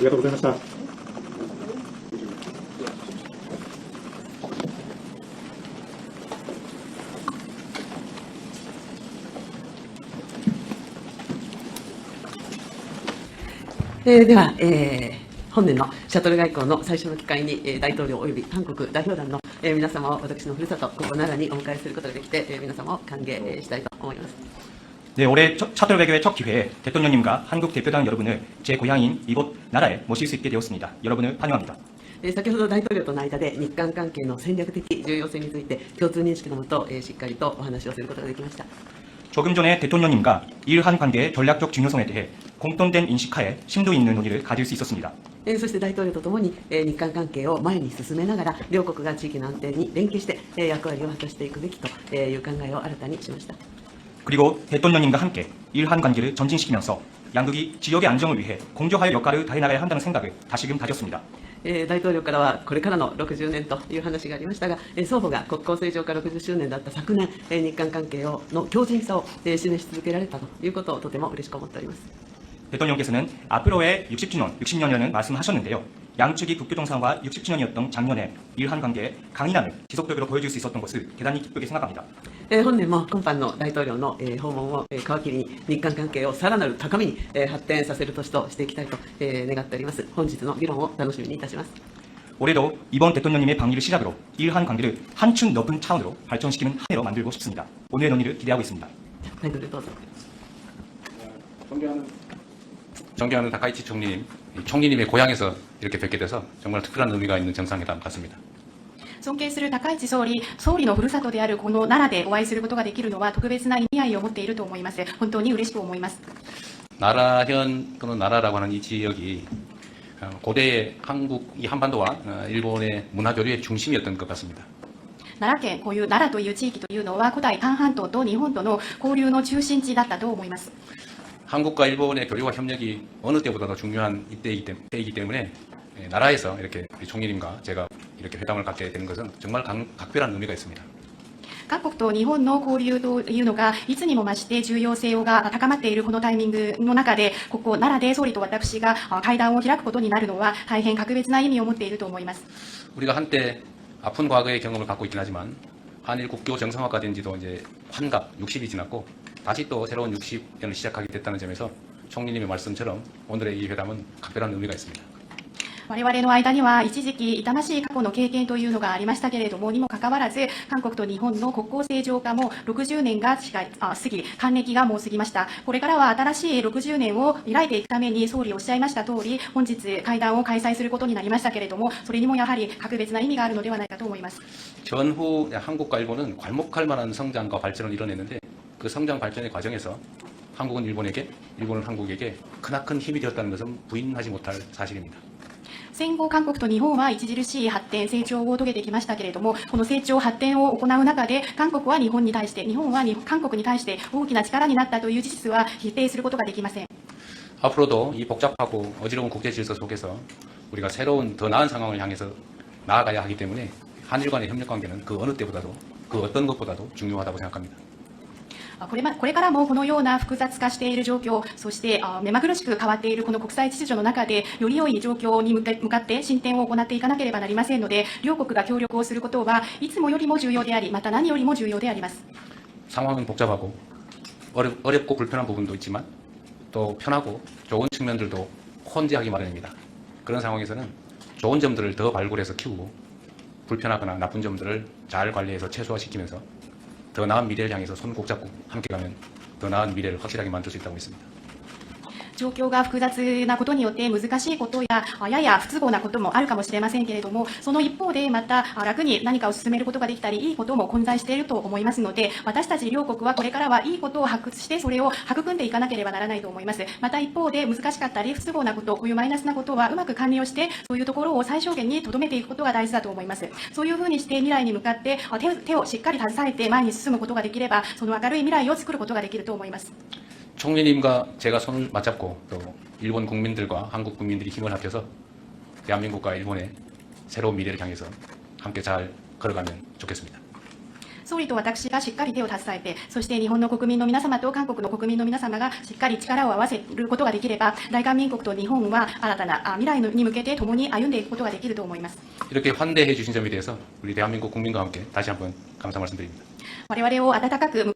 りがとうございました。では、本年のシャトル外交の最初の機会に、大統領及び韓国代表団の、皆様を私のふるさと、ここ奈良にお迎えすることができて、皆様を歓迎したいと思います。네, 올해 샤틀 외교의 첫 기회에 대통령님과 한국 대표단 여러분을 제 고향인 이곳 나라에 모실 수 있게 되었습니다. 여러분을 환영합니다. 先ほど大統領との間で日韓関係の戦略的重要性について共通認識のもと、しっかりとお話をすることができました。 조금 전에 대통령님과 일한 관계의 전략적 중요성에 대해 공통된 인식하에 심도 있는 논의를 가질 수 있었습니다. そして大統領とともに日韓関係を前に進めながら両国が地域の安定に連携して役割を果たしていくべきという考えを新たにしました。 그리고 대통령님과 함께 일한 관계를 전진시키면서 양국이 지역의 안정을 위해 공조할 역할을 다해나가야 한다는 생각을 다시금 다졌습니다. 大統領からはこれからの60年という話がありましたが、双方が国交正常化60周年だった昨年、日韓関係の強靭さを示し続けられたということをとても嬉しく思っております。 대통령께서는 앞으로의 60년이라는 말씀하셨는데요. 양측이 국교 정상화 60주년이었던 작년에 일한 관계의 강인함을 지속적으로 보여줄 수 있었던 것을 대단히 기쁘게 생각합니다. 本年も今般の大統領の訪問を皮切りに日韓関係をさらなる高みに発展させる年としていきたいと願っております。本日の議論を楽しみにいたします。 올해도 이번 대통령님의 방미를 시작으로 일한 관계를 한층 높은 차원으로 발전시키는 한 해로 만들고 싶습니다. 오늘의 논의를 기대하고 있습니다. タイトルどうぞ。 존경하는 다카이치 총리님, 총리님의 고향에서 이렇게 뵙게 돼서 정말 특별한 의미가 있는 정상회담 같습니다. 尊敬する高市総理のふるさとであるこの奈良でお会いすることができるのは特別な意味合いを持っていると思います。本当に嬉しく思います。 나라현 또는 나라라고 하는 이 지역이 고대의 한국, 이 한반도와 일본의 문화 교류의 중심이었던 것 같습니다. 奈良県、こういう奈良という地域というのは古代韓半島と日本との交流の中心地だったと思います。 한국과 일본의 교류와 협력이 어느 때보다도 중요한 때이기 때문에 나라에서 이렇게 총리님과 제가 이렇게 회담을 갖게 되는 것은 정말 각별한 의미가 있습니다. 韓国と日本の交流というのがいつにも増して重要性が高まっているこのタイミングの中で、ここ奈良で総理と私が会談を開くことになるのは大変格別な意味を持っていると思います。 우리가 한때 아픈 과거의 경험을 갖고 있긴 하지만 한일 국교 정상화가 된 지도 이제 환갑 60이 지났고 다시 또 새로운 60년을 시작하게 됐다는 점에서 총리님의 말씀처럼 오늘의 이 회담은 각별한 의미가 있습니다. 我々の間には一時期痛ましい過去の経験というのがありましたけれども、にもかかわらず韓国と日本の国交正常化も60年が過ぎ、還暦がもう過ぎました。これからは新しい60年を開いていくために総理おっしゃいました通り、本日会談を開催することになりましたけれども、それにもやはり格別な意味があるのではないかと思います。 전후 한국과 일본은 괄목할 만한 성장과 발전을 이뤄냈는데 그 성장 발전의 과정에서 한국은 일본에게, 일본은 한국에게 크나큰 힘이 되었다는 것은 부인하지 못할 사실입니다. 戦後韓国と日本は著しい発展成長を遂げてきましたけれども、この成長発展を行う中で韓国は日本に対して、日本は韓国に対して大きな力になったという事実は否定することができません。 앞으로도 이 복잡하고 어지러운 국제 질서 속에서 우리가 새로운 더 나은 상황을 향해서 나아가야 하기 때문에 한일 간의 협력 관계는 그 어느 때보다도 그 어떤 것보다도 중요하다고 생각합니다. これからもこのような複雑化している状況、そして目まぐるしく変わっているこの国際秩序の中で、より良い状況に向かって進展を行っていかなければなりませんので、両国が協力をすることはいつもよりも重要であり、また何よりも重要であります。 상황은 복잡하고 어렵고 불편한 부분도 있지만 또 편하고 좋은 측면들도 혼재하기 마련입니다. 그런 상황에서는 좋은 점들을 더 발굴해서 키우고 불편하거나 나쁜 점들을 잘 관리해서 최소화시키면서 더 나은 미래를 향해서 손 꼭 잡고 함께 가면 더 나은 미래를 확실하게 만들 수 있다고 믿습니다. 状況が複雑なことによって難しいことややや不都合なこともあるかもしれませんけれども、その一方でまた楽に何かを進めることができたり、いいことも混在していると思いますので、私たち両国はこれからはいいことを発掘してそれを育んでいかなければならないと思います。また一方で難しかったり不都合なこと、こういうマイナスなことはうまく管理をして、そういうところを最小限に留めていくことが大事だと思います。そういうふうにして未来に向かって手をしっかり携えて前に進むことができれば、その明るい未来を作ることができると思います。 총리님과 제가 손을 맞잡고 또 일본 국민들과 한국 국민들이 힘을 합쳐서 대한민국과 일본의 새로운 미래를 향해서 함께 잘 걸어가면 좋겠습니다. 総理と私がしっかり手を携えて、そして日本の国民の皆様と韓国の国民の皆様がしっかり力を合わせることができれば、大韓民国と日本は新たな未来に向けて共に歩んでいくことができると思います。 이렇게 환대해 주신 점에 대해서 우리 대한민국 국민과 함께 다시 한번 감사 말씀드립니다. 我々を温かく